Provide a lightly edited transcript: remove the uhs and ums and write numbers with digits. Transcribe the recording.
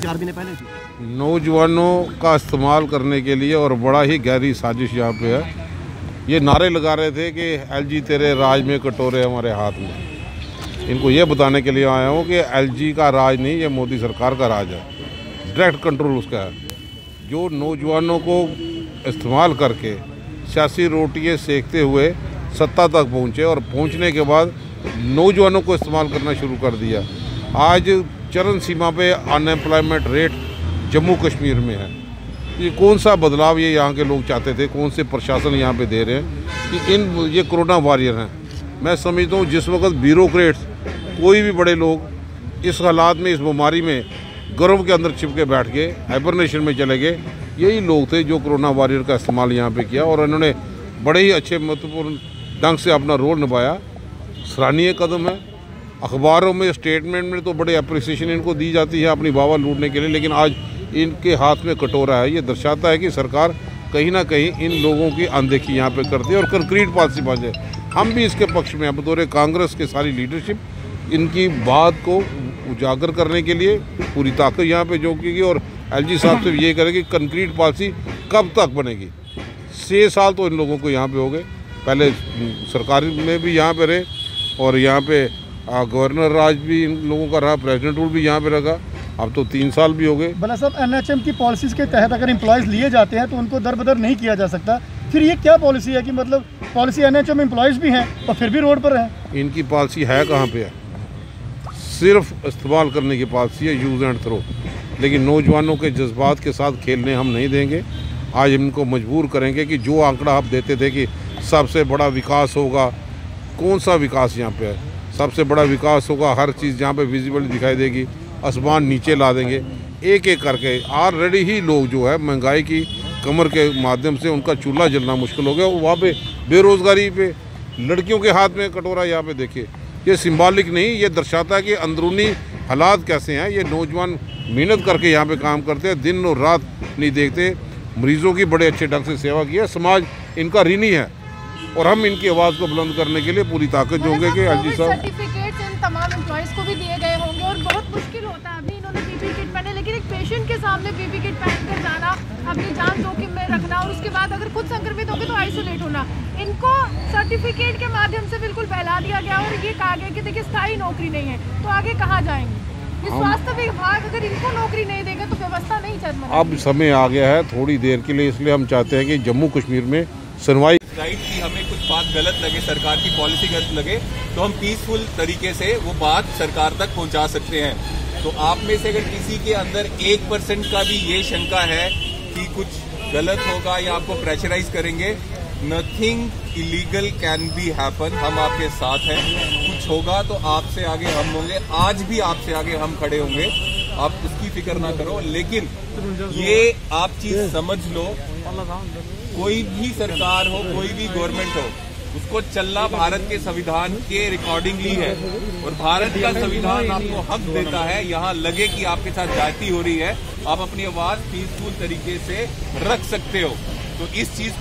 4 महीने पहले थी। नौजवानों का इस्तेमाल करने के लिए और बड़ा ही गहरी साजिश यहाँ पे है। ये नारे लगा रहे थे कि एलजी तेरे राज में कटोरे हमारे हाथ में। इनको ये बताने के लिए आया हूँ कि एलजी का राज नहीं, ये मोदी सरकार का राज है, डायरेक्ट कंट्रोल उसका है। जो नौजवानों को इस्तेमाल करके सियासी रोटियाँ सेकते हुए सत्ता तक पहुँचे और पहुँचने के बाद नौजवानों को इस्तेमाल करना शुरू कर दिया। आज चरम सीमा पे अनएम्प्लॉयमेंट रेट जम्मू कश्मीर में है। ये कौन सा बदलाव ये यहाँ के लोग चाहते थे, कौन से प्रशासन यहाँ पे दे रहे हैं कि ये कोरोना वॉरियर हैं। मैं समझता हूँ जिस वक्त ब्यूरोक्रेट्स कोई भी बड़े लोग इस हालात में, इस बीमारी में गर्भ के अंदर छिप के बैठ गए, हाइबरनेशन में चले गए, यही लोग थे जो कोरोना वॉरियर का इस्तेमाल यहाँ पे किया और इन्होंने बड़े ही अच्छे महत्वपूर्ण ढंग से अपना रोल निभाया। सराहनीय कदम है। अखबारों में, स्टेटमेंट में तो बड़े अप्रिसिएशन इनको दी जाती है अपनी वाह लूटने के लिए, लेकिन आज इनके हाथ में कटोरा है। ये दर्शाता है कि सरकार कहीं ना कहीं इन लोगों की अनदेखी यहाँ पे करती है और कंक्रीट पॉलिसी बांधे। हम भी इसके पक्ष में बतौर कांग्रेस के सारी लीडरशिप इनकी बात को उजागर करने के लिए पूरी ताकत यहाँ पे झोंकेगी और एलजी साहब से ये करेगी कंक्रीट पॉलिसी कब तक बनेगी। 6 साल तो इन लोगों को यहाँ पे हो गए, पहले सरकार में भी यहाँ पे रहे और यहाँ पे गवर्नर राज भी इन लोगों का रहा, प्रेसिडेंट रूल भी यहाँ पे रखा, अब तो 3 साल भी हो गए। भला साहब, एनएचएम की पॉलिसीज़ के तहत अगर एम्प्लॉयज़ लिए जाते हैं तो उनको दर बदर नहीं किया जा सकता। फिर ये क्या पॉलिसी है कि मतलब पॉलिसी एनएचएम एम्प्लॉयज़ भी हैं और फिर भी रोड पर हैं? इनकी पॉलिसी है कहाँ पे है? सिर्फ इस्तेमाल करने की पॉलिसी है, यूज़ एंड थ्रो। लेकिन नौजवानों के जज्बात के साथ खेलने हम नहीं देंगे। आज इनको मजबूर करेंगे कि जो आंकड़ा आप देते थे कि सबसे बड़ा विकास होगा, कौन सा विकास यहाँ पे है? सबसे बड़ा विकास होगा, हर चीज़ जहाँ पे विजिबल दिखाई देगी, आसमान नीचे ला देंगे। एक एक करके ऑलरेडी ही लोग जो है महंगाई की कमर के माध्यम से उनका चूल्हा जलना मुश्किल हो गया और वहाँ पे बेरोज़गारी पे लड़कियों के हाथ में कटोरा यहाँ पे देखिए। ये सिंबॉलिक नहीं, ये दर्शाता है कि अंदरूनी हालात कैसे हैं। ये नौजवान मेहनत करके यहाँ पे काम करते हैं, दिन और रात नहीं देखते, मरीजों की बड़े अच्छे ढंग से सेवा की है। समाज इनका ऋणी है और हम इनकी आवाज़ को बुलंद करने के लिए पूरी ताकत जोड़ेंगे कि एलजी साहब सर्टिफिकेट्स इन तमाम एम्प्लॉयज़ को भी दिए गए होंगे और बहुत मुश्किल होता है। अभी इन्होंने पीपीई किट पहने, लेकिन एक पेशेंट के सामने पीपीई किट पहनकर जाना, अपनी जान जोखिम में रखना और उसके बाद अगर खुद संक्रमित होंगे तो आइसोलेट होना, इनको सर्टिफिकेट के माध्यम से बिल्कुल बहला दिया गया और ये कहा गया कि देखिए स्थायी नौकरी नहीं है, तो आगे कहाँ जाएंगे? स्वास्थ्य विभाग अगर इनको नौकरी नहीं देगा तो व्यवस्था नहीं चल। अब समय आ गया है थोड़ी देर के लिए, इसलिए हम चाहते हैं कि जम्मू कश्मीर में सुनवाई राइट की हमें कुछ बात गलत लगे, सरकार की पॉलिसी गलत लगे, तो हम पीसफुल तरीके से वो बात सरकार तक पहुंचा सकते हैं। तो आप में से अगर किसी के अंदर 1% का भी ये शंका है कि कुछ गलत होगा या आपको प्रेशराइज करेंगे, nothing illegal can be happen. हम आपके साथ हैं, कुछ होगा तो आपसे आगे हम होंगे, आज भी आपसे आगे हम खड़े होंगे, आप उसकी फिक्र ना करो। लेकिन ये आप चीज समझ लो, कोई भी सरकार हो, कोई भी गवर्नमेंट हो, उसको चलना भारत के संविधान के रिकॉर्डिंगली है और भारत का संविधान आपको हक देता है। यहाँ लगे कि आपके साथ जाति हो रही है, आप अपनी आवाज पीसफुल तरीके से रख सकते हो। तो इस चीज